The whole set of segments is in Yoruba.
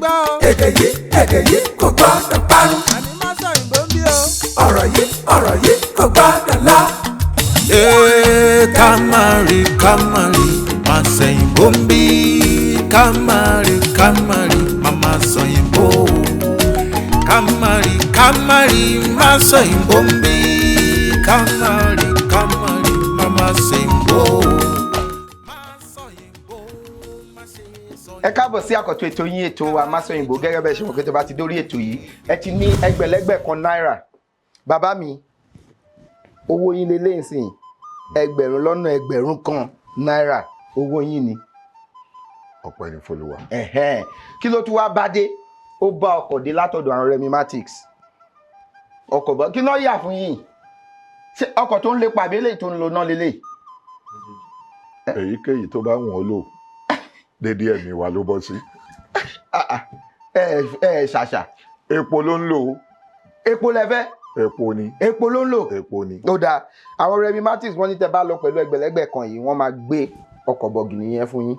gbọ́ o. èdè yìí kò gbọ́dọ̀ parun. àní má sọ ìbò ń bí o. ọ̀rọ̀ yìí kò gbọ́dọ̀ lọ. Kamari, má sẹ́yìn bóńbí. Kamari, mama sẹ́yìn bó. Kamari, má sẹ́yìn bóńbí. Kamari, mama sẹ́yìn bó. ẹ káàbọ̀ sí àkọ́tún ètò yín ètò Amáṣọyìnbó gẹ́gẹ́ bẹ́ẹ̀ ṣe mọ̀ pé tó bá ti dórí ètò yìí ẹ ti ní ẹgbẹ̀lẹ́gbẹ̀ kan náírà bàbá mi owó yín lélẹ́yìn sìn ẹgbẹ̀rún lọ́nà ẹgbẹ̀rún kan náírà owó yín ni. ọpẹ́ ní f'Olúwa. Kí ló tún wá bá dé ó bá ọkọ̀ dé látọ̀dọ̀ àwọn Remimatics ọkọ̀ bọ́ kí ló yà fún yín ṣé ọkọ̀ tó ń lépa àbí eléyìí tó ń lo náà lélẹ̀. èyíkéyìí tó bá wọ́n lò dédé ẹ̀mí wa ló bọ́ sí. ṣàṣà. epo ló ń lò. epo lẹ́fẹ́. epo ni. epo ló ń lò. epo ni. ó dáa àwọn Remimatics wọ́n ní tẹ́ bá lọ pẹ̀lú ẹgbẹ̀lẹ́gbẹ̀ kan yìí wọ́n máa gbé ọkọ̀ bọ̀gìnì yẹn fún yín.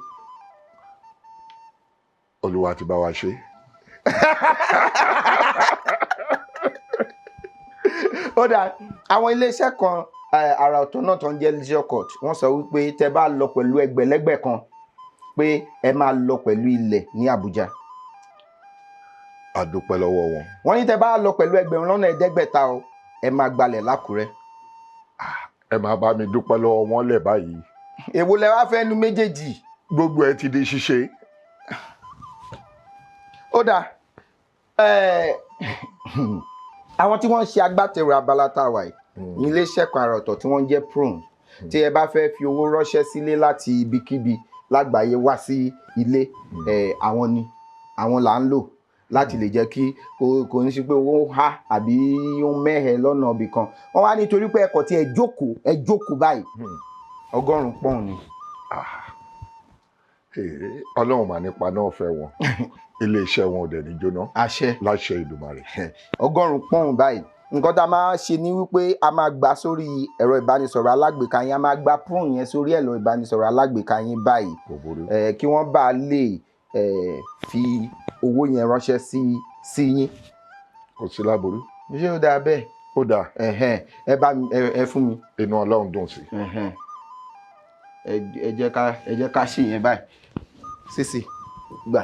Olúwa ti bá wa ṣe. ó dáa àwọn iléeṣẹ́ kan àrà ọ̀tọ̀ náà tó ń jẹ́ leisure court wọ́n sọ wípé tẹ́ bá lọ pẹ̀lú ẹgbẹ̀lẹ́gbẹ̀ kan pé ẹ máa lọ pẹ̀lú ilẹ̀ ní Àbújá. A dúpẹ́ lọ́wọ́ wọn. wọ́n ní tẹ́ bá lọ pẹ̀lú ẹgbẹ̀rún lọ́nà ẹ̀ẹ́dẹ́gbẹ̀ta o ẹ máa gbalẹ̀ l'Ákúrẹ́. ẹ máa bá mi dúpẹ́ lọ́wọ́ wọn lẹ̀ báyìí. èwo lẹ wá fẹ́ nu méjèèjì. gbogbo ẹ ti di ṣíṣe. ó dáa àwọn tí wọ́n ń ṣe agbátẹrù abala tá a wà yìí ní iléeṣẹ́ kan àrà ọ̀tọ̀ tí wọ́n ń jẹ́ Prone tí ẹ bá fẹ́ fi owó ránṣẹ́ sílé láti ibikíbi lágbàáyé wá sí ilé àwọn là ń lò láti lè jẹ́ kí kò ní sí pé owó há àbí ó mẹ́hẹ̀ lọ́nà ibì kan wọ́n wá nítorí pé ẹ̀kọ́ tí ẹ jókòó báyìí 100 pọ́ùn ni. Ọlọ́run mà nípa náà fẹ́ wọn iléeṣẹ́ wọn ò dẹ̀ ní jóná. àṣẹ láṣẹ Ìdùmarè. 100 pọ́ùn báyìí nǹkan tá a máa ṣe ni wípé a máa gbà sórí ẹ̀rọ ìbánisọ̀rọ̀ alágbèéká yín a máa gba Prone yẹn sórí ẹ̀rọ ìbánisọ̀rọ̀ alágbèéká yín báyìí kí wọ́n bá lè fi owó yẹn ránṣẹ́ sí yín. kò sí láburú. ṣé ó dáa bẹ́ẹ̀. ó dáa. ẹ bá mi ẹ fún mi. inú Ọlọ́run dùn sí. ẹ jẹ́ ká ṣe yẹn báyìí sísì gbà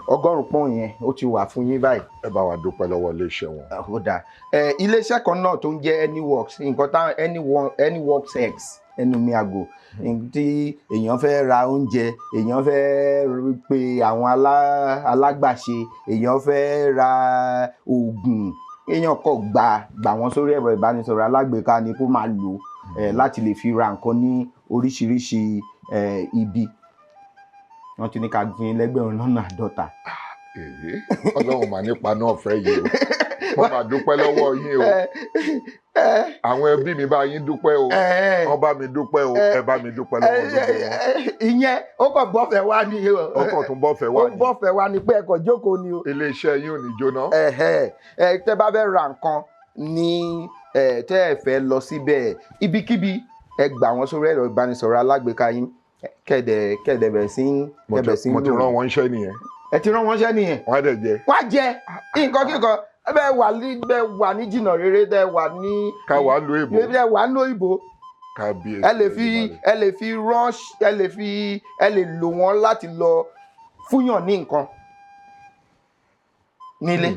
100 pọ́ùn yẹn ó ti wà fún yín báyìí. ẹ bá wa dúpẹ́ lọ́wọ́ iléeṣẹ́ wọn. ó dáa iléeṣẹ́ kan náà tó ń jẹ́ Anyworks nǹkan táwọn Anyworks X ẹnu mi àgò tí èèyàn fẹ́ ra oúnjẹ èèyàn fẹ́ pe àwọn alágbàṣe èèyàn fẹ́ ra oògùn èèyàn kò gbà wọ́n sórí ẹ̀rọ ìbánisọ̀rọ̀ alágbèéká ni kó máa lò láti lè fi ra nǹkan ní oríṣiríṣi ibi wọ́n ti ní ká gbin lẹ́gbẹ̀rún lọ́nà 50. Ọlọ́run mà nípa náà fẹ́ yìí o wọ́n máa dúpẹ́ lọ́wọ́ yín o àwọn ẹbí mi bá yín dúpẹ́ o wọ́n bá mi dúpẹ́ o ẹ bá mi dúpẹ́ lọ́wọ́ gbogbo wọn. ìyẹn ó kàn bọ́fẹ̀ wá ní o. ó kàn tún bọ́fẹ̀ wá ní. ó bọ́fẹ̀ wá ní pé ẹ kàn jókòó ni o. iléeṣẹ́ yín ò ní jóná. tẹ́ bá fẹ́ ra nǹkan ní tẹ́ ẹ fẹ́ lọ síbẹ̀ ibikíbi ẹ gbà wọ́n sórí ẹ̀rọ ìbánisọ̀rọ̀ alágbèéká yín kẹ̀dẹ̀ bẹ̀rẹ̀ sí ń lò. mo ti rán wọn iṣẹ́ nìyẹn. ẹ ti rán wọn iṣẹ́ nìyẹn. wọ́n á dẹ̀ jẹ. wọ́n á jẹ nǹkan kíkan bẹ́ẹ̀ wà ní jìnnà rere bẹ́ẹ̀ wà ní. ká wà á lo ìbò. bẹ́ẹ̀ wà á lo ìbò. kábíyèsí. ẹ lè fi ẹ lè lò wọ́n láti lọ fúnyàn ní nǹkan nílé.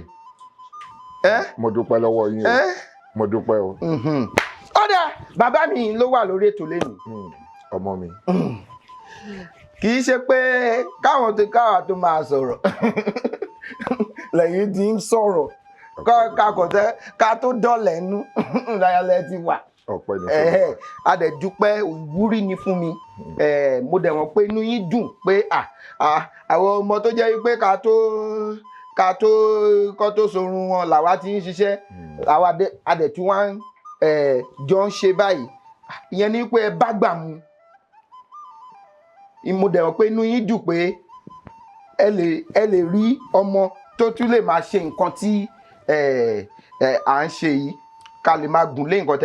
mo dúpẹ́ lọ́wọ́ yín o mo dúpẹ́ o. ọ̀dà bàbá mi ló wà lórí ètò lẹ́nu. ọmọ mi. kì í ṣe pé káwa tó máa sọ̀rọ̀ lẹ́yìn tí ń sọ̀rọ̀ ká tó dọ̀lẹ̀ nú láyálẹ̀ ti wà. ọpẹ́ ní fún mi. a dẹ̀ dúpẹ́ ìwúrí ni fún mi mo dẹ̀ mọ̀ pé inú yín dùn pé àwọn ọmọ tó jẹ́ pé kọ́ tó sorun wọn làwa ti ń ṣiṣẹ́ àwa adẹ̀ tí wọ́n jọ ń ṣe báyìí ìyẹn ni pé ẹ bá gbà mu mo dẹ̀ mọ̀ pé inú yín dùn pé ẹ lè rí ọmọ tó tún lè máa ṣe nǹkan tí à ń ṣe yìí ká lè máa gùn lé nǹkan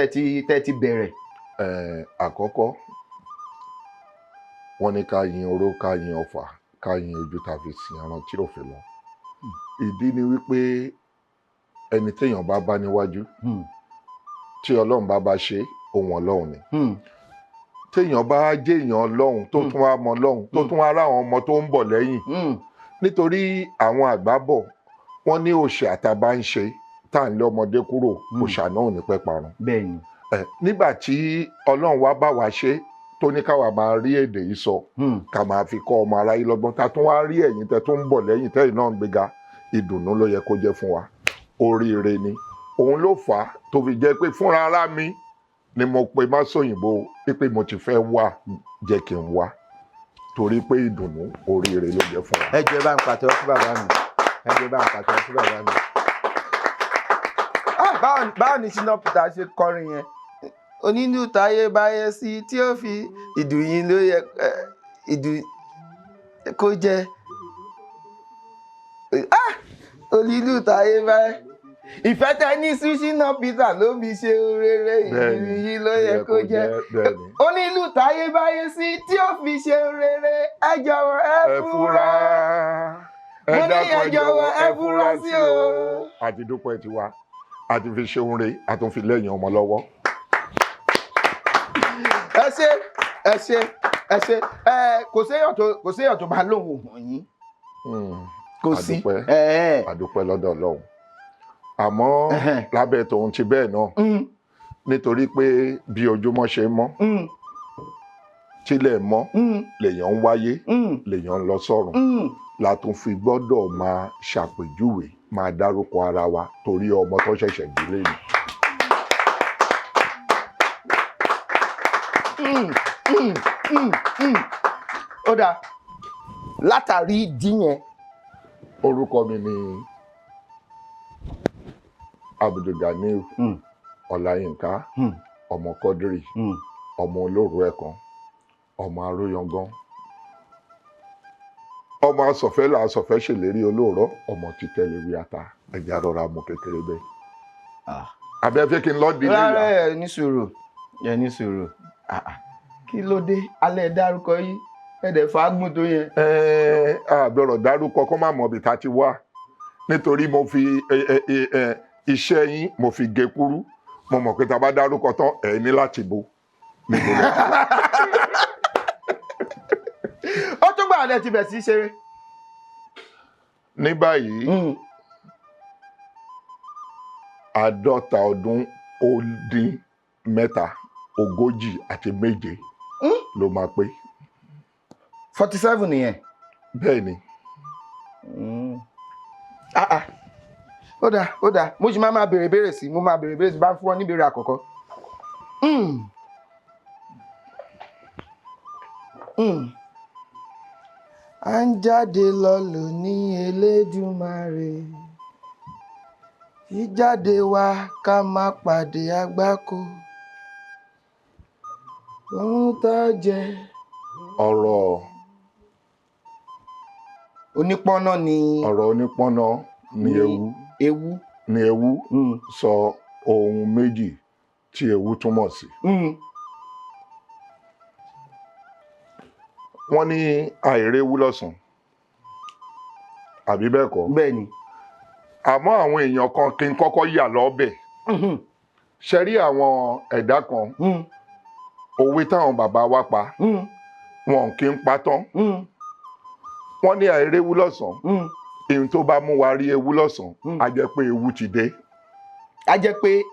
tẹ́ ti bẹ̀rẹ̀. àkọ́kọ́ wọ́n ní ká yin oró ká yin ọfà ká yin ojú ta fi sin ẹran tí ò fi lọ. Ìdí ni wípé ẹni téèyàn bá bá níwájú tí Ọlọ́run bá ṣe ohun Ọlọ́run ni. Téèyàn bá jẹ́ èèyàn Ọlọ́run tó tún wá mọ Ọlọ́run tó tún wá ráwọn ọmọ tó ń bọ̀ lẹ́yìn. Nítorí àwọn àgbà bọ̀ wọ́n ní òòṣà àtàbá ń ṣe tá à ń lé ọmọdé kúrò òòṣà náà ò ní pẹ́ parun. Bẹ́ẹ̀ni. Nígbà tí Ọlọ́run wá bá wa ṣe tó ní káwa máa rí èdè yìí sọ ká máa fi kọ́ ọmọ aráyé lọ́gbọ́n ta tún wá rí ẹ̀yin tẹ́ tó ń bọ̀ lẹ́yìn tẹ́yìn náà ń gbéga ìdùnnú ló yẹ kó jẹ́ fún wa. Oríire ni òun ló fà á tó fi jẹ́ pé fúnra ara mi ni mo pe Masọ̀yìnbó pé mo ti fẹ́ wá jẹ́ kí n wá torí pé ìdùnnú oríire ló jẹ́ fún wa. Ẹ jẹ́ bá ń pàtẹ́wọ́ fún bàbá mi. Ẹ jẹ́ bá ń pàtẹ́wọ́ fún bàbá mi. Báwo ni Shina Peter ṣe kọrin yẹn? Onílù táyé báyé sí tí ó fi ìdù yìí ló yẹ ìdù kó jẹ. Onílù táyé báyé. Ìfẹ́ tẹ ní sí Shina Peter ló fi ṣe rere ìdù yìí ló yẹ kó jẹ. Onílù táyé báyé sí tí ó fi ṣe rere ẹ jọ̀wọ́ ẹ fura. Mo ní ẹ jọ̀wọ́ ẹ fura sí o. Àti dúpẹ́ tiwa àti fi ṣe oore àtúnfi lẹ́yìn ọmọ lọ́wọ́. Ẹ ṣe kò séyàn tó bá lóhùn hàn yín. Kò sí. Àdúpẹ́ lọ́dọ̀ Ọlọ́run. Àmọ́ lábẹ́ tòun ti bẹ́ẹ̀ náà nítorí pé bí ojúmọ́ ṣe mọ́ tílẹ̀ mọ́ lèèyàn ń wáyé lèèyàn ń lọ sọ́run la tún fi gbọ́dọ̀ máa ṣàpèjúwe máa dárúkọ ara wa torí ọmọ tó ṣẹ̀ṣẹ̀ bí lẹ́yìn. Ó dáa látàrí ìdí yẹn. Orúkọ mi ni Abdulganiu Ọláyínká ọmọ Kọ́dírì ọmọ olóòrò ẹ̀kan ọmọ aróyangan ọmọ asọ̀fẹ́ là asọ̀fẹ́ ṣèlérí olóòrọ̀ ọmọ títẹ̀lé wí ata ẹ̀jẹ̀ arọra mú kékeré bẹ́ẹ̀. Abẹ́fẹ́ kí n lọ́ọ́ di níyà. Rárá ẹ ní sùúrù kí ló dé alẹ́ dárúkọ yìí ẹ̀dẹ̀ fàágùn tó yẹn. Àbẹ̀rọ̀ dárúkọ kó má mọ̀ bí ta ti wá nítorí mo fi iṣẹ́ yín mo fi gé kúrú mo mọ̀ pé ta bá dárúkọ tán ẹ̀ ní láti bo. Ó tún gbà ọ̀dẹ ti bẹ̀ sí ṣeré. Ní báyìí 50 ọdún ó dín 3 40 ló máa pé. 47 nìyẹn. Bẹ́ẹ̀ ni. Ó dáa mo sì máa béèrè béèrè sí mo máa béèrè béèrè sí bá fún ọ ní béèrè àkọ́kọ́. À ń jáde lọ lò ní Elédùmarè ìjáde wa ká má pàdé àgbákò ohun tá a jẹ. Ọ̀rọ̀ onípọ́nà ni. Ọ̀rọ̀ onípọ́nà ni ewu. Ni ewu sọ ohun méjì tí ewu túmọ̀ sí. Wọ́n ní àìréwu lọ́sàn àbí bẹ́ẹ̀ kọ́. Bẹ́ẹ̀ ni. Àmọ́ àwọn èèyàn kan kí n kọ́kọ́ yà lọ́bẹ̀. Ṣe rí àwọn ẹ̀dá kan òwe táwọn bàbá wa pa wọn kì í pa tán. Wọ́n ní àìréwu lọ́sàn ihun tó bá mú wa rí ewu lọ́sàn á jẹ́ pé ewu ti dé. A jẹ́ pé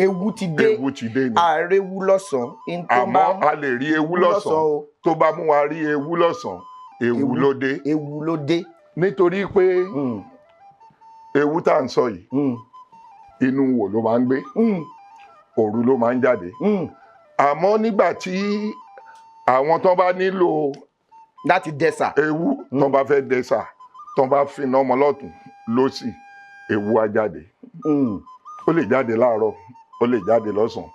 ewu ti dé. Ewu ti dé ni. Àìréwu lọ́sàn. Àmọ́ a lè rí ewu lọ́sàn tó bá mú wa rí ewu lọ́sàn ewu ló dé. Ewu ló dé. Nítorí pé ewu tá à ń sọ yìí inú wo ló máa ń gbé òru ló máa ń jáde. Àmọ́ nígbà tí àwọn tó bá nílò láti dẹ́sà ewu tó bá fẹ́ dẹ́sà tó bá finá ọmọ lọ́tún lósì ewu á jáde. Ó lè jáde láàárọ̀ ó lè jáde lọ́sàn-án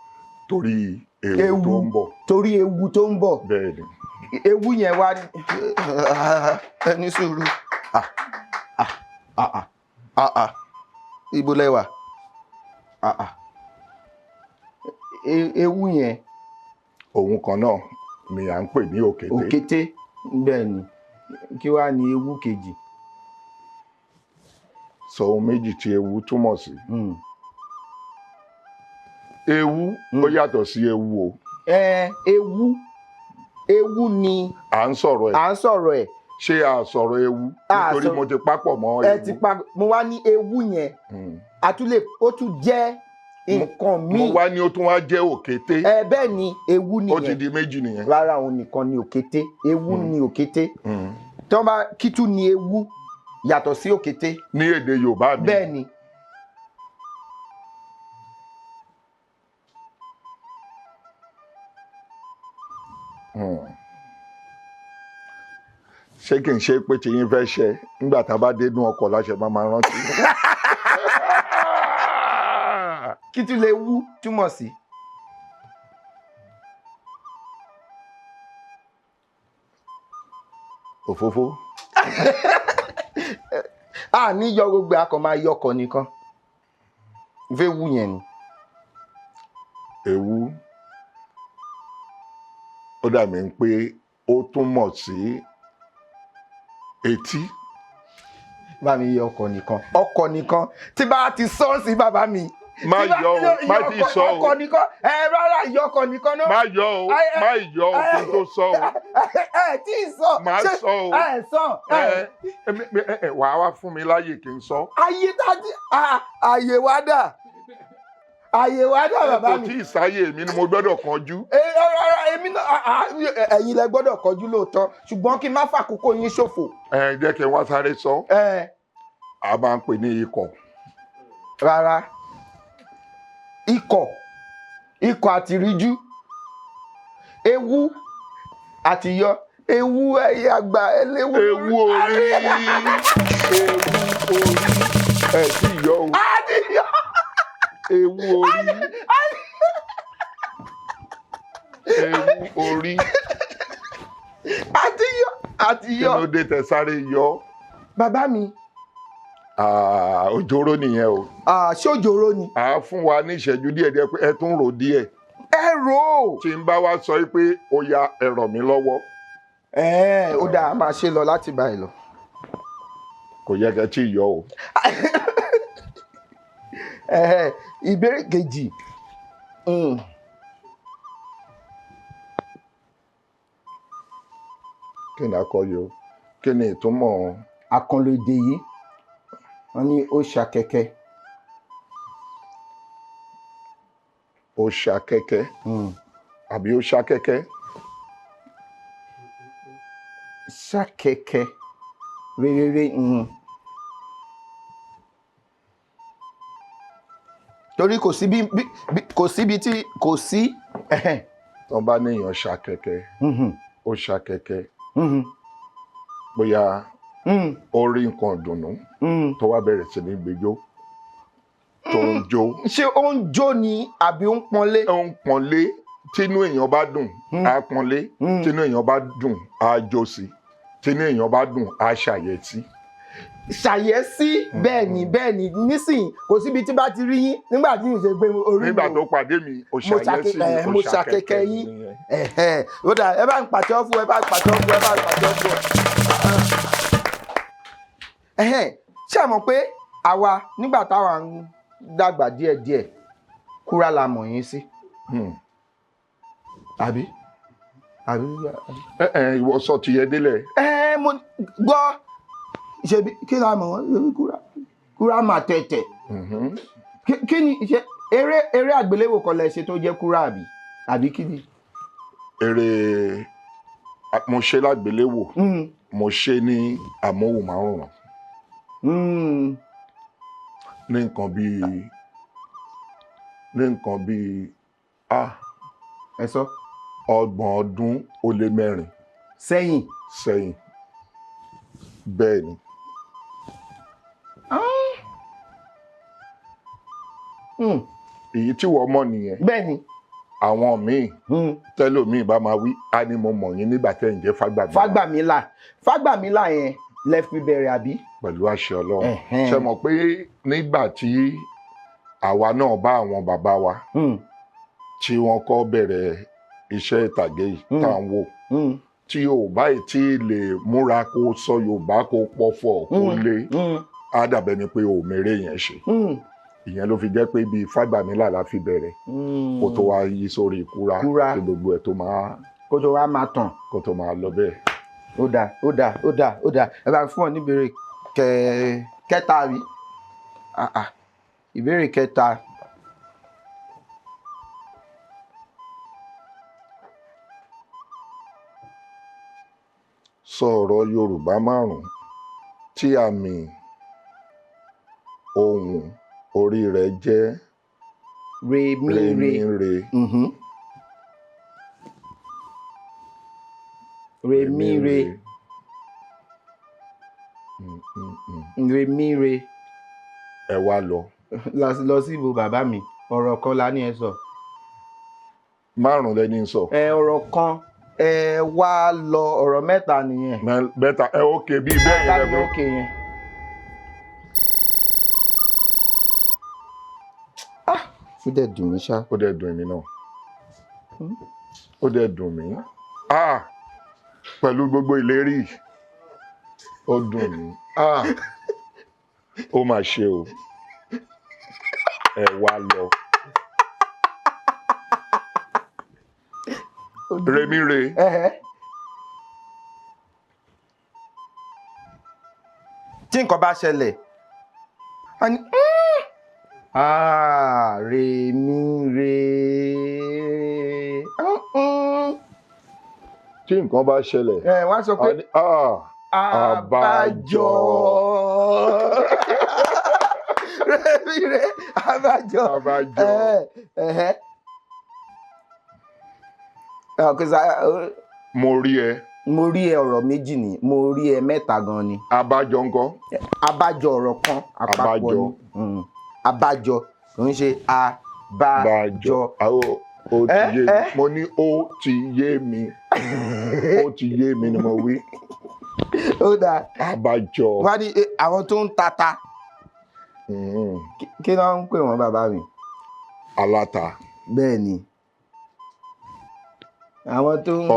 torí ewu tó ń bọ̀. Torí ewu tó ń bọ̀. Bẹ́ẹ̀ ni. Ewu yẹn wá ní sùúrù. Ibo lẹ́wà. Ewu yẹn. Òun kan náà ni à ń pè ní òkété. Òkété bẹ́ẹ̀ ni kí wàá ní ewu kejì. sọ ohun méjì tí ewu túmọ̀ sí. ewu ó yàtọ̀ sí ewu o. ewu ni à ń sọ̀rọ̀ ẹ̀. ṣé a sọ̀rọ̀ ewu nítorí mo ti papọ̀ mọ́ ewu. mo wá ní ewu yẹn ó tún jẹ́ nǹkan míì. mo wá ní ó tún wá jẹ́ òkété. bẹ́ẹ̀ ni ewu nìyẹn. ó ti di méjì nìyẹn. rárá òun nìkan ni òkété ewu ni òkété. tí wọ́n bá kítú ni ewu yàtọ̀ sí òkété. ní èdè Yorùbá mi. bẹ́ẹ̀ ni. ṣé kì í ṣe pé tí yín fẹ́ ṣe nígbà tá a bá dénú ọkọ̀ láṣẹ máa rántí. kí tún lè wú túmọ̀ sí. òfófó. a ní yọ gbogbo akọ máa yọkọ nìkan fẹ́ wú yẹn ni. ewu ó dàbí pé ó túmọ̀ sí etí. bá mi yọ ọkọ nìkan tí bá ti sọ sí bàbá mi. má yọ o má ti sọ o ọkọ nìkan rárá yọ ọkọ nìkan náà. má yọ o má yọ o kí n tó sọ o. tí ì sọ má sọ o sọ. wà á wá fún mi láyè kí n sọ. ayé dájú àyè wá dà bàbá mi. kò tí ì sáyè mi ni mo gbọ́dọ̀ kanjú. èmi náà ẹ̀yin lẹ gbọ́dọ̀ kọjú lóòótọ́ ṣùgbọ́n kí n má fàkókò yín ṣòfò. jẹ́ kí n wá sáré sọ. a máa ń pè ní ikọ̀. rárá ikọ̀ àti ríjú ewu àti yọ ewu ẹyẹ àgbà ẹlẹ́wù. ewu orí ẹ̀ tí yọ o. ewu orí àti yọ. kí ló dé tẹ sáré yọ. bàbá mi. òjòrò nìyẹn o. ṣé òjòrò ni. a fún wa ní ìṣẹ́jú díẹ̀ pé ẹ tún rò díẹ̀. ẹ rò ó. tí n bá wá sọ pé ó ya ẹ ràn mí lọ́wọ́. ó dáa a máa ṣe lọ láti báyìí lọ. kò yẹ kẹ́ tí ì yọ o. ìbéèrè kejì. kí ni akọyọ kí ni ìtumọ̀. àkànlò èdè yìí wọ́n ní ó ṣàkẹ́kẹ́. ó ṣàkẹ́kẹ́ àbí ó ṣàkẹ́kẹ́. ṣàkẹ́kẹ́ rere. torí kò síbi tí kò sí. tó bá níyàn ṣàkẹ́kẹ́ ó ṣàkẹ́kẹ́ bóyá ó rí nǹkan ìdùnnú tó wá bẹ̀rẹ̀ sí ní gbẹjọ tó ń jó. ṣé ó ń jó ni àbí ó ń pọ́nlé. ó ń pọ́nlé tínú èèyàn bá dùn á pọ́nlé tínú èèyàn bá dùn á jó sí tínú èèyàn bá dùn á ṣàyẹ̀sí. ṣàyẹ̀sí bẹ́ẹ̀ ni nísìnyí kò síbi tí bá ti rí yín nígbà tí mo ṣe gbé orí mi. nígbà tó pàdé mi ó ṣàyẹ̀sí mo ṣàkẹ́kẹ́ yín. ó dà ẹ bá ń pàtẹ́ fún ẹ. ṣé ẹ mọ̀ pé àwa nígbà táwa ń dàgbà díẹ̀díẹ̀ kúrà la mọ̀ yín sí. àbí. ìwọ sọ ti yẹ délẹ̀. mo gbọ́ ṣebí kí la mọ̀ wọ́n ṣebí kúrà máa tẹ̀tẹ̀. kí ni ṣe eré àgbéléwò kan lẹ ṣe tó jẹ́ kúrà àbí kí ni. eré mo ṣe lágbéléwò mo ṣe ní amóhùnmáwòrán ní nǹkan bíi ẹ sọ 30 ọdún ó lé 4 sẹ́yìn bẹ́ẹ̀ ni. èyí tí wọ́n mọ̀ nìyẹn. bẹ́ẹ̀ ni. àwọn míì tẹ́lòmíì bá máa wí á ní mo mọ̀ yín nígbà tẹ́ ń jẹ́ Fágbàmílà yẹn lẹ fi bẹ̀rẹ̀ àbí. pẹ̀lú àṣẹ Ọlọ́run ṣe mọ̀ pé nígbà tí àwa náà bá àwọn bàbá wa tí wọ́n kọ́ bẹ̀rẹ̀ iṣẹ́ ìtàgé yìí tá à ń wò tí o bá tí lè múra kó sọ Yorùbá kó pọ̀fọ̀ kó lé á dàbẹ̀ ni pé o mèrè yẹn ṣe ìyẹn ló fi jẹ́ pé bíi Fágbàmílà la fi bẹ̀rẹ̀ kó tó wá yí sórí Kúrà kí gbogbo ẹ̀ tó máa kó tó wá máa tàn kó tó máa lọ bẹ́ẹ̀. ó dáa ẹ bá fún ọ níbèrè kẹta rí ìbéèrè kẹta. Sọ ọ̀rọ̀ Yorùbá 5 tí àmì ohùn orí rẹ̀ jẹ́ re mi re. Re mi re. Re mi re. Ẹ wá lọ. Lọ sí ibo bàbá mi ọ̀rọ̀ kan la ní ẹ sọ. 5 lẹni sọ. Ọ̀rọ̀ kan ẹ wá lọ ọ̀rọ̀ mẹ́ta nìyẹn. Mẹ́ta ókè bíi bẹ́ẹ̀ yẹn lẹ́nu. Ókè yẹn. Ó dẹ̀ dùn mí ṣá. Ó dẹ̀ dùn mí náà. Ó dẹ̀ dùn mí. Pẹ̀lú gbogbo ìlérí ó dùn mí. Ó mà ṣe o. Ẹ wá lọ. Remi re. Tí nǹkan bá ṣẹlẹ̀ a ní Remi re. Tí nǹkan bá ṣẹlẹ̀ wọ́n á sọ pé àbájọ. Remi re àbájọ. Mo rí ẹ. Mo rí ẹ ọ̀rọ̀ méjì ni mo rí ẹ mẹ́ta gan ni. Abájọ ńkọ́? Abájọ ọ̀rọ̀ kan àpapọ̀ ni. Abájọ kò ń ṣe abájọ. Ó ti yé mi. Mo ní ó ti yé mi. Ó ti yé mi ni mo wí. Ó dáa. Abájọ. Wọ́n ní àwọn tó ń tata. Kí ló ń pè wọ́n bàbá mi? Aláta. Bẹ́ẹ̀ ni. Àwọn tó ń.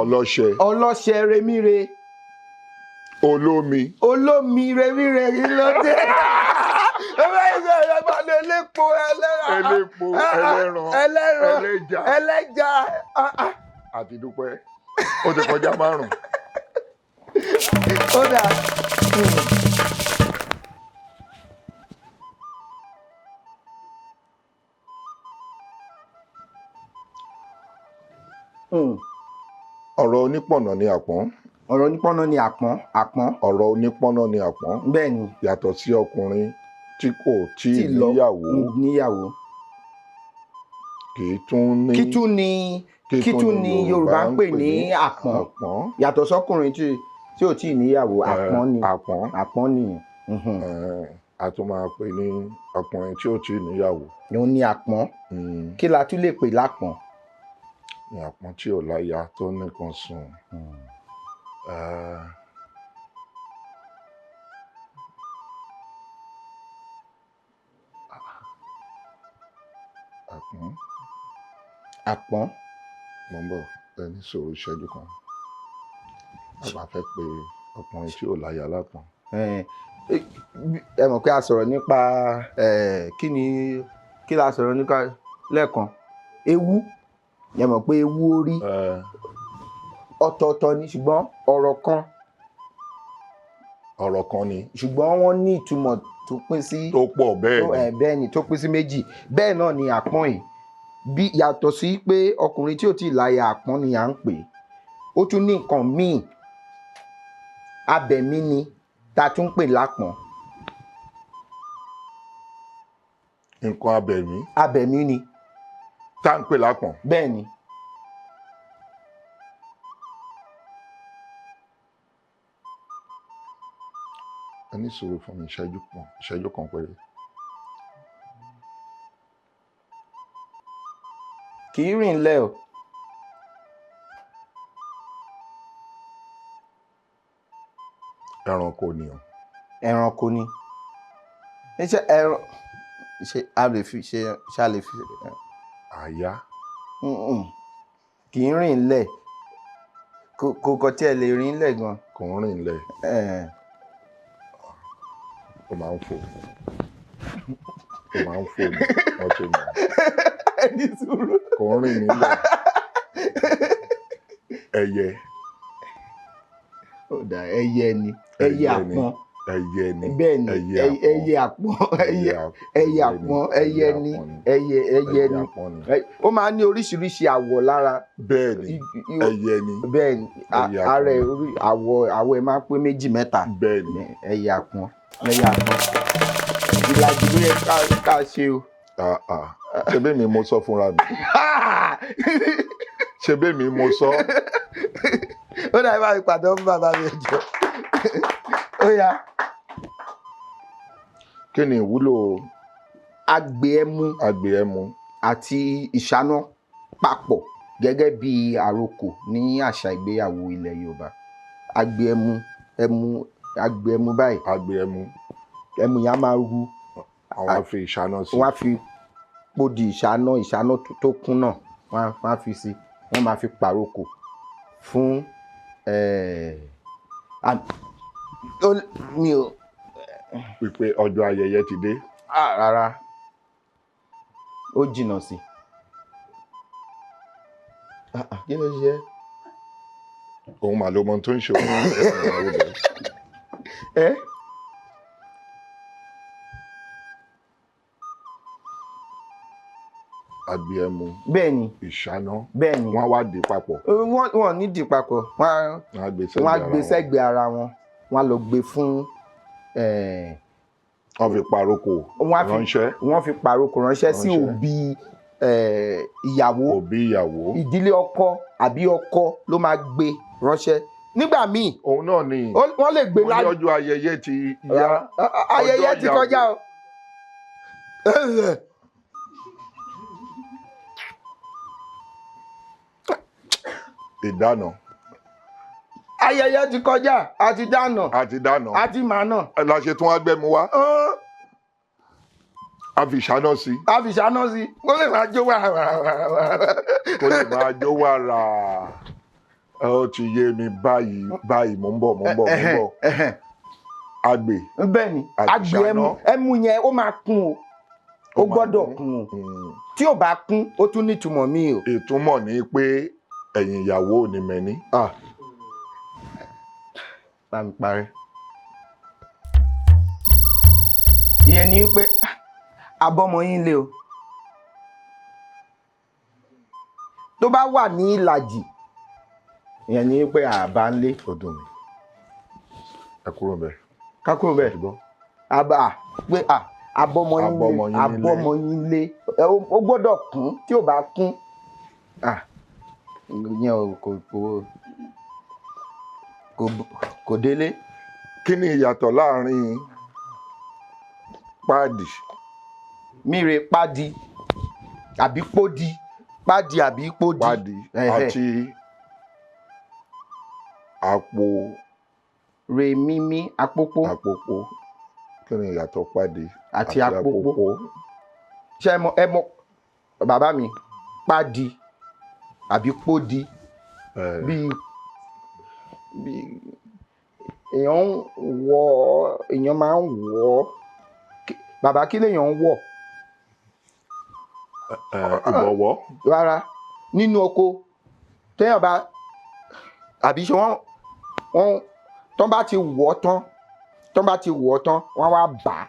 Ọlọ́ṣẹ Remi re. Olómi Remi re kí ló dé? Elépo ẹlẹ́ran ẹlẹ́ja. Àti dúpẹ́ ó ti kọjá 5. Ó dáa. Ọ̀rọ̀ onípọ̀nà ni àpọ́n. Ọ̀rọ̀ onípọ̀nà ni àpọ́n. Ọ̀rọ̀ onípọ̀nà ni àpọ́n. Bẹ́ẹ̀ ni. Yàtọ̀ sí ọkùnrin tí kò tí ì níyàwó. Kìtún ni Yorùbá ń pè ní àpọ́n. Yàtọ̀ sọ́kùnrin tí ò tí ì níyàwó àpọ́n ni. Àpọ́n nìyẹn. A tún máa pè ní ọkùnrin tí ò tí ì níyàwó. Òun ni àpọ́n. Kí la tún lè pè lápọ́n? Ní àpọ́n tí ò láya tó nìkan sùn. Àpọ́n. Mo ń bọ̀ ẹni sọ̀rọ̀ ìṣẹ́jú kan. A máa fẹ́ pe ọkùnrin tí ò láya lápọ́n. Ẹ mọ̀ pé a sọ̀rọ̀ nípa kí la sọ̀rọ̀ nípa lẹ́ẹ̀kan? Ewu. Ẹ mọ̀ pé ewu orí ọ̀tọ̀ọ̀tọ̀ ni ṣùgbọ́n ọ̀rọ̀ kan ni ṣùgbọ́n wọ́n ní ìtumọ̀ tó pín sí tó pọ̀ bẹ́ẹ̀ ni tó pín sí méjì. Bẹ́ẹ̀ náà ni àpọ́n yìí bí yàtọ̀ sí pé ọkùnrin tí ò tí ì láya àpọ́n ni à ń pè ó tún ní nǹkan míì abẹ̀mí ni tá a tún pè lápọ́n. Nǹkan abẹ̀mí. Abẹ̀mí ni. Tá à ń pè lápọ́n. Bẹ́ẹ̀ ni. Ẹ ní sùúrù fún mi ìṣẹ́jú kan péré. Kì í rìn lẹ́ o. Ẹranko ni o. Ẹranko ni. Ṣé a lè fi. Àyà. Kì í rìn lẹ̀. kò kọ tí ẹ lè rìn lẹ̀ gan. kò ń rìn lẹ̀ ó máa ń fò ní wọ́n ṣe mọ̀ ẹni sùúrù. kò ń rìn nílẹ̀ ẹyẹ. ó dà ẹyẹ ni ẹyẹ àpọ́n. ẹyẹ ni bẹ́ẹ̀ ni ẹyẹ àpọ́n ẹyẹ àpọ́n ẹyẹ ni ẹyẹ ni ó máa ń ní oríṣiríṣi àwọ̀ lára. bẹ́ẹ̀ ni ẹyẹ ni bẹ́ẹ̀ ni ara àwọ̀ ẹ̀ máa ń pé méjì mẹ́ta. bẹ́ẹ̀ ni ẹyẹ àpọ́n ìlàjì ló yẹ ká ṣe o. ṣe bẹ́ẹ̀ mi mo sọ fúnra mi ṣe bẹ́ẹ̀ mi mo sọ. ó dàbí bá mi pàdé fún bàbá mi ẹjọ́ ó yá. kí ni ìwúlò agbè ẹmu àti ìṣáná papọ̀ gẹ́gẹ́ bí àrokò ní àṣà ìgbéyàwó ilẹ̀ Yorùbá? agbè ẹmu báyìí. agbè ẹmu yẹn á máa ru. àwọn á fi ìṣáná sí. wọ́n á fi pòdì ìṣáná tó kún náà wọ́n á fi sí, wọ́n máa fi pàrokò fún mi ò. wípé ọjọ́ ayẹyẹ ti dé. rárá ó jìnnà sí. kí ló ṣe? òun mà ló mọ tó ń ṣe òun. agbè ẹmu. bẹ́ẹ̀ni. ìṣáná. bẹ́ẹ̀ni. wọ́n wá dì papọ̀. wọ́n ní dì papọ̀. wọ́n á gbé sẹ́gbẹ̀ẹ́ ara wọn. wọ́n á lọ gbé fún. wọ́n fi pàrokò ránṣẹ́. wọ́n fi pàrokò ránṣẹ́ sí òbí ìyàwó. òbí ìyàwó. ìdílé ọkọ àbí ọkọ ló máa gbé ránṣẹ́. nígbà míì. òun náà ni. wọ́n lè gbé láti. ọjọ́ ayẹyẹ ti yá. ayẹyẹ ti kọjá o. ìdáná. ayẹyẹ ti kọjá àti dáná. àti màánà. la ṣe tún wá gbẹmu wá. a fi ìṣáná sí. kó lè máa jó wàrà. ó ti yé mi báyìí mò ń bọ̀. agbè. bẹ́ẹ̀ni agbè ẹmu yẹn ó máa kún o. ó gbọ́dọ̀ kún o. tí ò bá kún ó tún nítumọ̀ míì o. ìtumọ̀ ni pé ẹ̀yin ìyàwó ò ní mẹ́ni. bá mi parí. ìyẹn ni pé abọ́mọ yín lé o. tó bá wà ní ìlàjì ìyẹn ni pé àbá ń lé. ó dùn mí. ẹ kúrò bẹ́ẹ̀. ká kúrò bẹ́ẹ̀. pé abọ́mọ yín lé ó gbọ́dọ̀ kún tí ò bá kún. ìyẹn kò délé. kí ni ìyàtọ̀ láàrin páàdì. mire páàdì àbí pódì. páàdì àbí pódì. páàdì àti àpò. re mímí àpòpò. kí ni ìyàtọ̀ páàdì àti àpòpò. ṣé ẹ mọ̀ bàbá mi páàdì àbí pódì bí èèyàn máa ń wọ̀ bàbá kí lèèyàn ń wọ̀. ìbọ̀wọ́. rárá nínú oko téèyàn bá àbí ṣe wọ́n tán bá ti wọ̀ tán wọ́n wá bà á.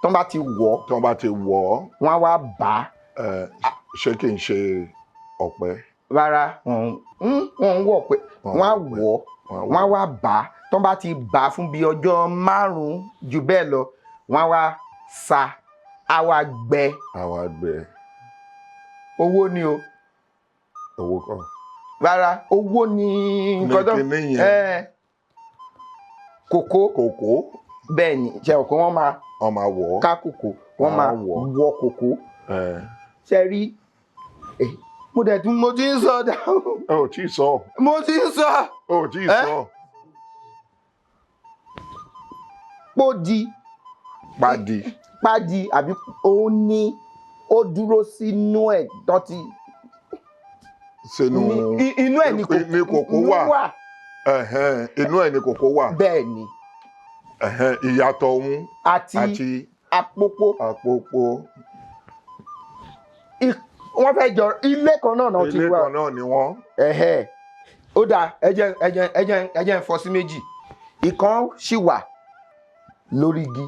tán bá ti wọ̀ wọ́n wá bà á. ṣé kì í ṣe ọ̀pẹ. rárá wọ́n ń wọ̀ pé wọ́n á wọ̀ wọ́n á wá bà á. tán bá ti bà á fún bíi ọjọ́ 5 jù bẹ́ẹ̀ lọ wọ́n á wá sa á wá gbẹ. owó ni o. owó kọ́. rárá owó ni nǹkan tó kòkó. bẹ́ẹ̀ ni ṣe ọ̀kan wọ́n máa wọ̀ ká kòkó wọ́n máa wọ̀ kòkó. ṣe rí mo ti ń sọ dáhùn. ò tí ì sọ. mo ti ń sọ. ò tí ì sọ. páàdì àbí ó ní ó dúró sínú ẹ̀ tó ti. sínú inú ẹ̀ ni kòkó wà. Inú ẹ̀ ni kòkó wà. bẹ́ẹ̀ ni. Ìyàtọ̀ òun àti àpòpò. Wọ́n fẹ́ jọ ilé kan náà ti wá. Ilé kan náà ni wọ́n. Ó dáa ẹ jẹ́ ń fọ́ sí méjì. Ìkan ṣì wà lórí igi.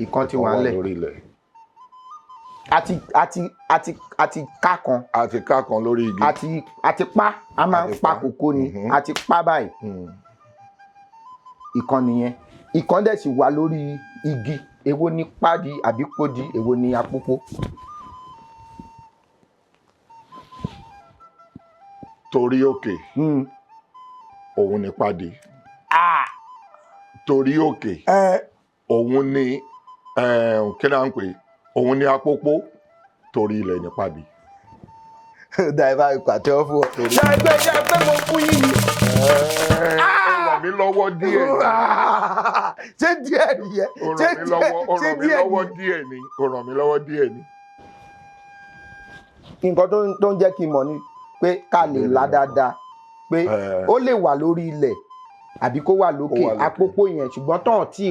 Ìkan ti wà ńlẹ̀. àti ká kan. Àti ká kan lórí igi. àti pa a máa ń pa kòkó ni. àti pa báyìí. Ìkan nìyẹn. Ìkan dẹ̀ sì wà lórí igi. Èwo ni pádi àbí pòdi, èwo ni àpòpò? Torí òkè. Òun ni pádi. Torí òkè. Òun ni kí náà ń pè, òun ni àpòpò. Torí ilẹ̀ ni pádi. Dàìbà ìpàtẹ fún ọ. Ṣàgbẹ́ mo fún yín ni. Ó ràn mí lọ́wọ́ díẹ̀. Ṣé díẹ̀ nìyẹn? Ó ràn mí lọ́wọ́ díẹ̀ ni. Nǹkan tó ń jẹ́ kí n mọ̀ ni pé ká lè là dáadáa pé ó lè wà lórí ilẹ̀ àbí kó wà lókè àpòpò yẹn, ṣùgbọ́n tán tí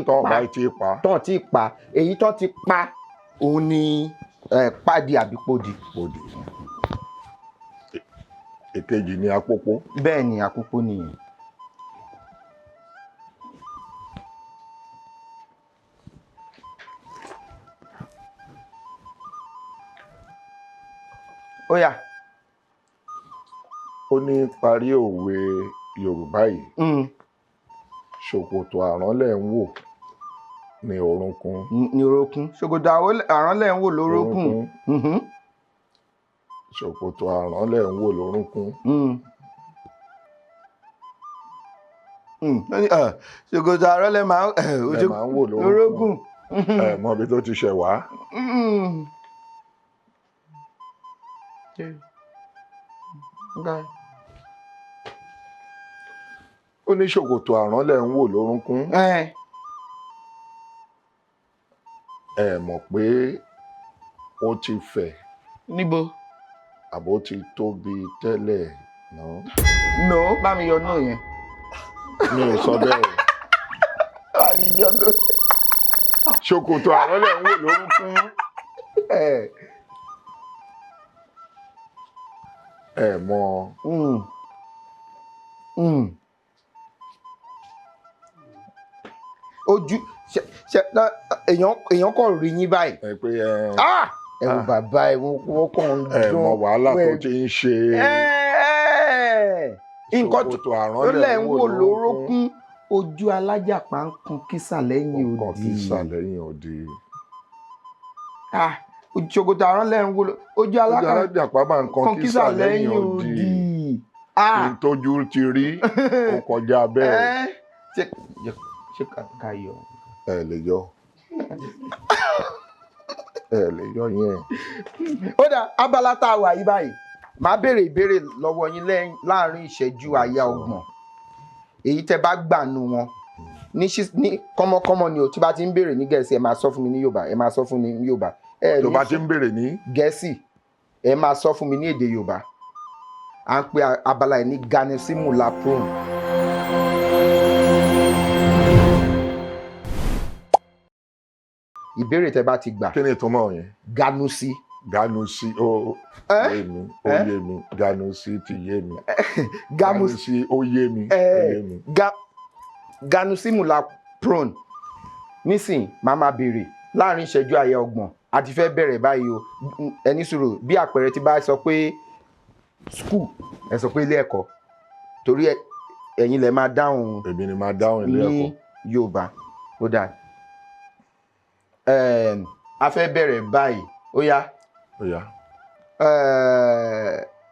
ì pa èyí tán ti pa òun ni pádi àbí pòdì. Èkejì ni àpòpò. Bẹ́ẹ̀ ni àpòpò nìyẹn. Ó yá. Ó ní parí òwe Yorùbá yìí. Ṣòkòtò àránlẹ̀ ń wò ní orúnkún. Ní orúnkún. Ṣòkòtò àránlẹ̀ ń wò lórúnkún. Ṣòkòtò àránlẹ̀ ń wò lórúnkún. Ṣòkòtò àránlẹ̀ máa ń wò lórúnkún. Mọ ibi tó ti ṣẹ̀ wá. Ó ní ṣòkòtò àránlẹ̀ ń wò lórúnkún. Ẹ mọ̀ pé ó ti fẹ̀. Níbo? Àbó ti tóbi tẹ́lẹ̀ náà. No, bá mi yọ náà yẹn. Mi ò sọ bẹ́ẹ̀. Bá mi yọ náà. Ṣòkòtò àránlẹ̀ ń wò lórúnkún. Ẹ mọ̀. Ojú èèyàn kàn rí yín báyìí. Ẹ wo bàbá ẹ wọ́n kàn ń dún. Ẹ mọ̀ wàhálà tó ti ń ṣe. Nǹkan tó lẹ̀ ń wò lórókún. Ojú alájàpá ń kan kísà lẹ́yìn òdì. Ṣòkòtò àránlẹ̀ ń wò ojú alájàpá máa ń kan kísà lẹ́yìn òdì. Ìtọ́jú ti rí ó kọjá bẹ́ẹ̀. Ṣé ká yọ? Ẹ lè yọ. Yẹn. Ó dà, abala tá a wà yí báyìí màá béèrè ìbéèrè lọ́wọ́ yín láàrin ìṣẹ́jú àyá 30. Èyí tẹ́ bá gbà nù wọn ní kọ́mọkọ́mọ ni o, tí bá ti ń béèrè ní Gẹ̀ẹ́sì ẹ máa sọ fún mi ní Yorùbá, ẹ máa sọ fún mi ní Yorùbá. Tó bá ti ń béèrè ní Gẹ̀ẹ́sì ẹ máa sọ fún mi ní èdè Yorùbá. À ń pe abala yìí ní Ganusimu la prone. Ìbéèrè tẹ́ bá ti gbà. Kí ni ìtumọ̀ yẹn? Ganusi. Ó yé mi. Ganusi ti yé mi. Ganusi ó yé mi. Ganusimu la prone. Nísìnyí màá máa béèrè láàrin ìṣẹ́jú àyá 30. A ti fẹ́ bẹ̀rẹ̀ báyìí o. Ẹni sùúrù bí àpẹẹrẹ tí bá sọ pé school ẹ sọ pé ilé ẹ̀kọ́, torí ẹ̀yin lẹ máa dáhùn. Èmi ni máa dáhùn ilé ẹ̀kọ́. Ní Yorùbá. Ó dáa. A fẹ́ bẹ̀rẹ̀ báyìí. Ó yá.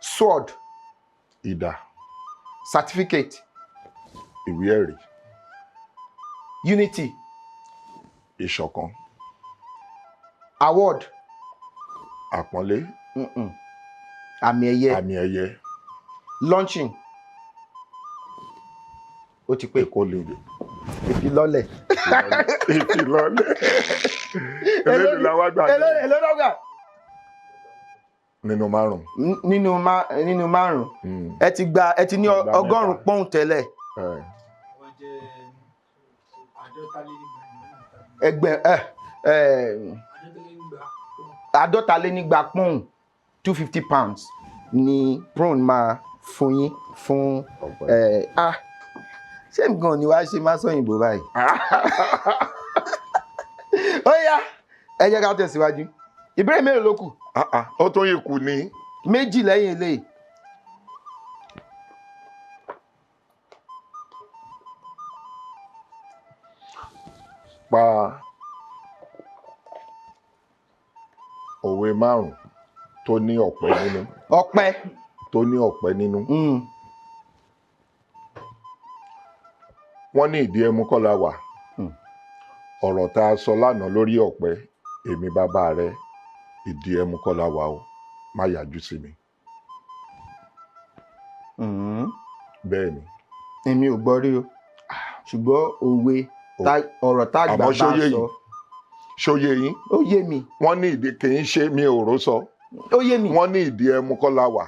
Sword. Idà. Certificate. Ìwé ẹ̀rí. Unity. Ìṣọ̀kan. Award. Àpọ́nlé. Àmì ẹ̀yẹ. Launching. Ó ti pé. Kó lè dé. Ìfilọ́lẹ̀. Èló la wá gbà. Èló ló gbà. nínú márùn. nínú márùn. ẹ ti ní ọgọ́rùn pọ́ùn tẹ́lẹ̀. àádọ́talénígba pọ́ùn 250 pounds ni prawn máa fún yín fún ṣé nǹkan ni wàá ṣe má sọ̀yìnbó báyìí. ó yá ẹ jẹ́ ká tẹ̀síwájú ìbéèrè mélòó ló kù. ó tó yẹ kù ní. méjì lẹ́yìn eléyìí. pa òwe márùn tó ní ọ̀pẹ nínú. ọ̀pẹ. tó ní ọ̀pẹ nínú. wọ́n ní ìdí ẹmu kọ́ la wà. ọ̀rọ̀ tá a sọ lánàá lórí ọ̀pẹ èmi bàbá rẹ ìdí ẹmu kọ́ la wà o má yájú sí mi. bẹ́ẹ̀ ni. èmi ò gbọ́ rí o ṣùgbọ́n òwe ọ̀rọ̀ tá àgbà bá sọ. ṣóyè yín. ó yé mi. wọ́n ní ìdí kì í ṣe mi ò rò sọ. ó yé mi. wọ́n ní ìdí ẹmu kọ́ la wà.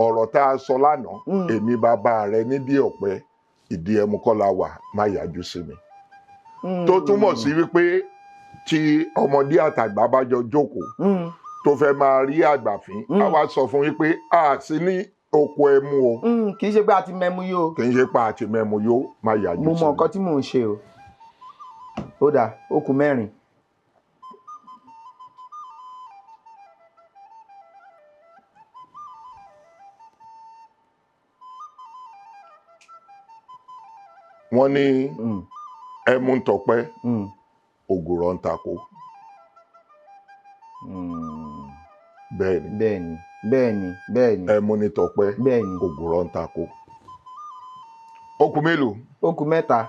ọ̀rọ̀ tá a sọ lánàá èmi bàbá rẹ nídìí ọ̀pẹ ìdí ẹmu kọ́ la wà má yájú sí mi. tó túmọ̀ sí wípé tí ọmọdé àtàgbà bá jọ jókòó tó fẹ́ máa rí àgbàfín a wá sọ fún wípé a sí ní oko ẹmu o. kì í ṣe pé a ti mẹ́mu yó. kì í ṣe pé a ti mẹ́mu yó má yájú sí mi. mo mọ nǹkan tí mò ń ṣe o. ó dà ó kù mẹ́rin. wọ́n ní ẹmu ń tọpẹ́ ògùrọ̀ ń takò. bẹ́ẹ̀ni ẹmu ní tọpẹ́ ògùrọ̀ ń takò. ó kù mélòó. ó kù mẹ́ta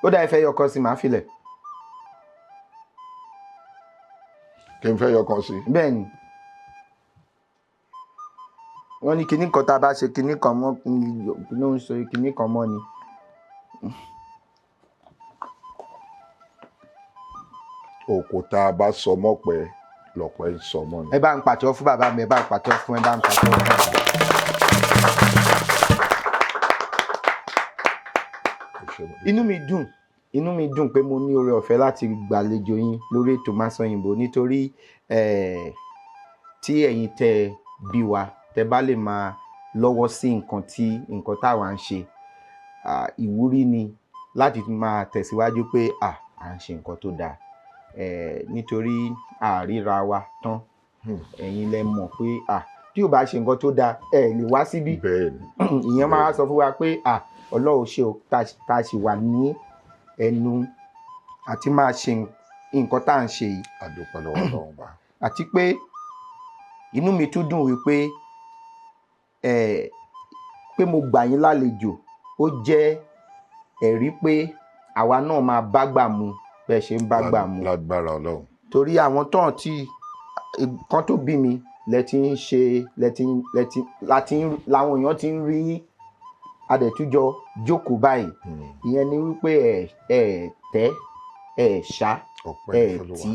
ó dá ìfẹ́ yọkan sí màá filẹ̀. kí n fẹ́ yọkan sí. bẹ́ẹ̀ni wọ́n ní kinní kan tá a bá ṣe kinní kan mọ́ ló ń sọ kinní kan mọ́ ni. òkúta bá sọ mọ́pẹ́ lọ́pẹ́ ń sọ mọ́ ni. ẹ bá ń pàtẹ́wọ́ fún bàbá mi ẹ bá ń pàtẹ́wọ́ fún bàbá. inú mi dùn pé mo ní oore ọ̀fẹ́ láti gbàlejò yín lórí ètò Masọ̀yìnbó nítorí tí ẹ̀yin tẹ́ bí wa tẹ́ bá lè máa lọ́wọ́ sí nǹkan táwa ń ṣe ìwúrí ni láti máa tẹ̀síwájú pé à ń ṣe nǹkan tó dáa. Nítorí àríra wa tán ẹ̀yin lẹ mọ̀ pé tí ò bá ṣe nǹkan tó dáa ẹ lè wá síbí. ìyẹn máa sọ fún wa pé Ọlọ́run ṣe o tá a ṣì wà ní ẹnu àti máa ṣe nǹkan tá à ń ṣe yìí. àdúpẹ́ lọ́wọ́ Ọlọ́run bá. àti pé inú mi tún dùn wípé pé mo gbà yín lálejò ó jẹ́ ẹ̀rí pé àwa náà máa bá gbà mu bẹ́ẹ̀ ṣe ń bá gbà mu. lágbára Ọlọ́run. torí àwọn tán tí kan tó bí mi làwọn èèyàn ti ń rí yín adẹ̀tújọ jókòó báyìí ìyẹn ni wípé ẹ tẹ́ ẹ ṣá ẹ tí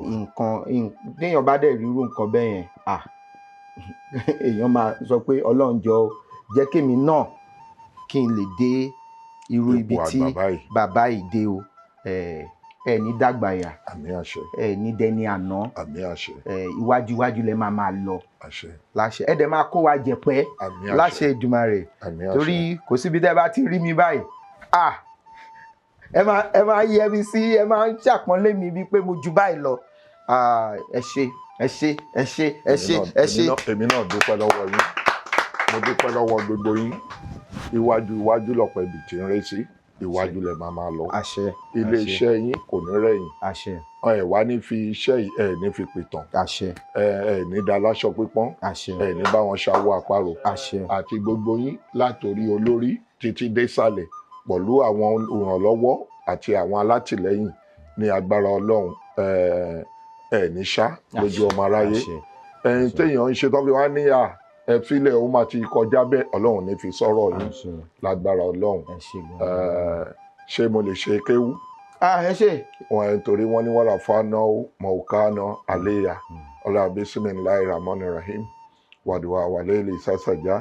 nǹkan téèyàn bá dẹ̀ rí irú nǹkan bẹ́ẹ̀ yẹn èèyàn máa sọ pé Ọlọ́run jọ jẹ́ kémi náà kí n lè dé irú ibi tí bàbá yìí dé o. ẹ ní dàgbàyà. àmín àṣẹ. ẹ ní dẹni àná. àmín àṣẹ. iwájú lẹ máa lọ. àṣẹ. láṣẹ ẹ dẹ̀ máa kó wa jẹ̀pẹ́. àmín àṣẹ. láṣẹ Èdùmàrè. àmín àṣẹ. torí kò síbi tẹ́ bá ti rí mi báyìí ẹ máa yẹ mi sí ẹ máa ń ṣàpọ́nlé mi bíi pé mo ju báyìí lọ. ẹ ṣé. èmi náà dúpẹ́ lọ́wọ́ yín mo dúpẹ́ lọ́wọ́ gbogbo yín iwájú lọ̀pọ̀ ibi tí ń ré sí iwájú lẹ máa lọ. àṣẹ. ilé iṣẹ́ yín kò ní rẹ̀yìn. àṣẹ. ẹ wá ní fi iṣẹ́ ẹ ní fi pìtàn. àṣẹ. ẹ ní da láṣọ pípọ́n. àṣẹ. ẹ ní bá wọn ṣàwọ àparò. àṣẹ. àti gbogbo yín látòrí olórí títí dé sàlẹ̀ pẹ̀lú àwọn olùrànlọ́wọ́ àti àwọn alátìlẹ́yìn ní agbára Ọlọ́run ẹ ní ṣá lójú ọmọ aráyé. ẹ̀yin téèyàn ń ṣe tó fi wá níyà ẹ filẹ̀ ó máa ti kọjá bẹ́ẹ̀ Ọlọ́run ní fi sọ̀rọ̀ yín lágbára Ọlọ́run. ṣé mo lè ṣe kéwú. ẹ ṣe. wọn torí wọn ní wàrà fáná mọ̀ọ́kánná àléyà ọlá bismillahirrahmanirrahim wàdùwà wàlẹ́lì sàṣàjá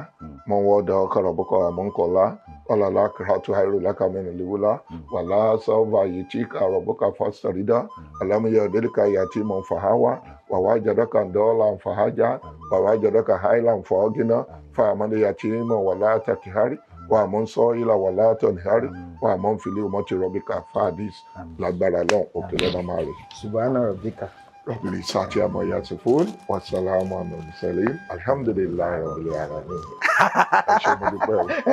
mọ́wọ́dà ọkàràbọ́kọ̀ àmọ́ńkọ́lá ọ̀làlá kìràtù àìrò lákàmẹ́nì lìwúlá wàlá sọ́ọ̀bà yìí tí kàràbọ́kà fásitàrídà alámúyẹ ọ̀dẹ́dẹ́ka yàtí mọ̀ fàháwá wàwá jàdọ́kà dọ́ọ̀là fàhájá wàwá jàdọ́kà háìlà fọ́ọ́gínà fàmọ́lẹ́ yàtí mọ̀ wàlá tàkìhárì wàmọ́ sọ ilà wàlá tọ̀nìhárì wàmọ́ fìlí ọmọtì rọ́bìkà fàdís lágbára lọ́n òkèlè màmá rẹ̀. subhana rabbika. رب العزة عما يصفون والسلام على المرسلين الحمد لله رب العالمين.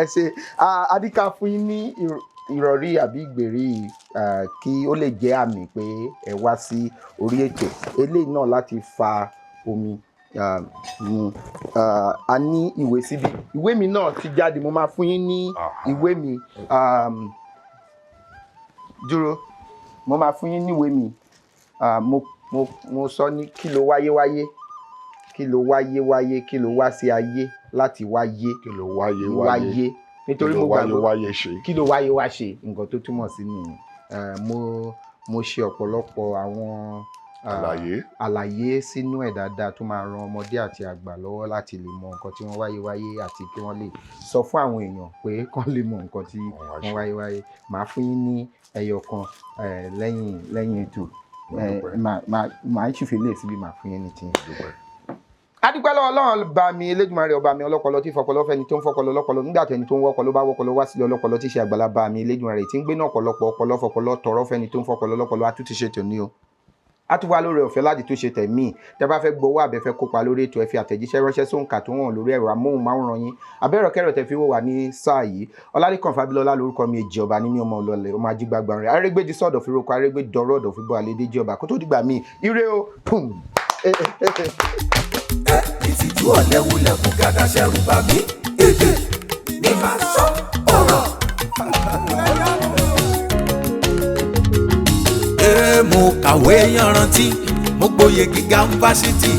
ẹ ṣe adíkà fún yín ní ìrọ̀rí àbí ìgbèrí kí ó lè jẹ́ àmì pé ẹ wá sí orí ètò eléyìí náà láti fa omi mu a ní ìwé síbi ìwé mi náà ti jáde mo máa fún yín ní ìwé mi dúró mo máa fún yín ní ìwé mi mo sọ ní kí ló wáyé kí ló wáyé kí ló wá sí ayé láti wáyé kí ló wáyé nítorí mo gbàgbọ́ kí ló wáyé wá ṣe nǹkan tó túmọ̀ sí nìyẹn mo ṣe ọ̀pọ̀lọpọ̀ àwọn àlàyé sínú ẹ̀ dáadáa tó máa ran ọmọdé àti àgbà lọ́wọ́ láti lè mọ nǹkan tí wọ́n wáyé àti kí wọ́n lè sọ fún àwọn èèyàn pé kán lè mọ nǹkan tí wọ́n wáyé màá fún yín ní ẹyọ kan lẹ́yìn ètò màá ń ṣùfẹ́ lè síbi màá fún yín ní tiyín. adúpẹ́ lọ́wọ́ Ọlọ́run bá mi Elédùmarè ọba mi ọlọ́pọlọ tí fọpọlọ fẹ́ni tó ń fọpọlọ lọ́pọlọ nígbà tẹni tó ń wọ́pọlọ bá wọ́pọlọ wá sílẹ̀ ọlọ́pọlọ tí ṣe àgbàlá bá mi Elédùmarè tí ń gbé náà ọ̀pọ̀lọpọ̀ ọpọlọ fọpọlọ tọrọ fẹ́ni tó ń fọpọlọ lọ́pọlọ á tún ti ṣe tòní o a tún wá lórí ọ̀fẹ́ láti tó ṣe tẹ̀mí tẹ́ bá fẹ́ gbowó àbẹ́fẹ́ kópa lórí ètò ẹ fi àtẹ̀jíṣẹ́ ránṣẹ́ sóǹkà tó hàn lórí ẹ̀rọ amóhùnmáwòrán yín abẹ́rọ̀kẹ́rọ̀ tẹ́ fi wò wá ní sáà yìí Ọlálékan Fábílọ́lá lórúkọ mi èjì ọba ní mi ọmọ ọlọ́lẹ̀ ọmọ ajígbàgbà rẹ̀ Arégbédì sọ̀dọ̀ fi roko Arégbé dọ̀rọ̀ ọ̀dọ̀ fi bọ́ àlédèjì ọba kó tó dìgbà míì ire o pum. ìtìjú ọ̀lẹ́wulẹ̀ kú gàdá ṣẹ́rù bà mí èdè ní máa sọ ọ̀rọ̀. mo kàwé yanrantí mo gboyè gíga fásitì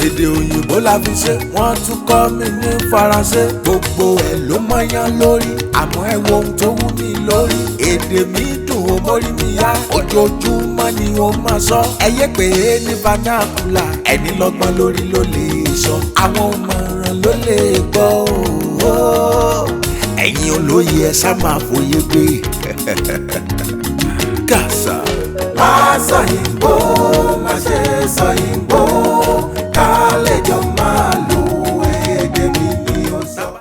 èdè òyìnbó la fi ṣe wọ́n tún kọ́ mi ní faransé gbogbo ẹ̀ ló mọyán lórí àmọ́ ẹ wo ohun tó wú mi lórí èdè mi dùn ó mórí mi yá ojoojúmọ́ ni ó máa sọ ẹyẹ pé ní vernacular ẹni lọ́gbọ́n lórí ló lè sọ àwọn ọmọràn ló lè gbọ́ ẹ̀yin olóye ẹ sá máa fòye gbé kàṣà. Má sọ Ìgbò, má ṣe sọ Ìgbò.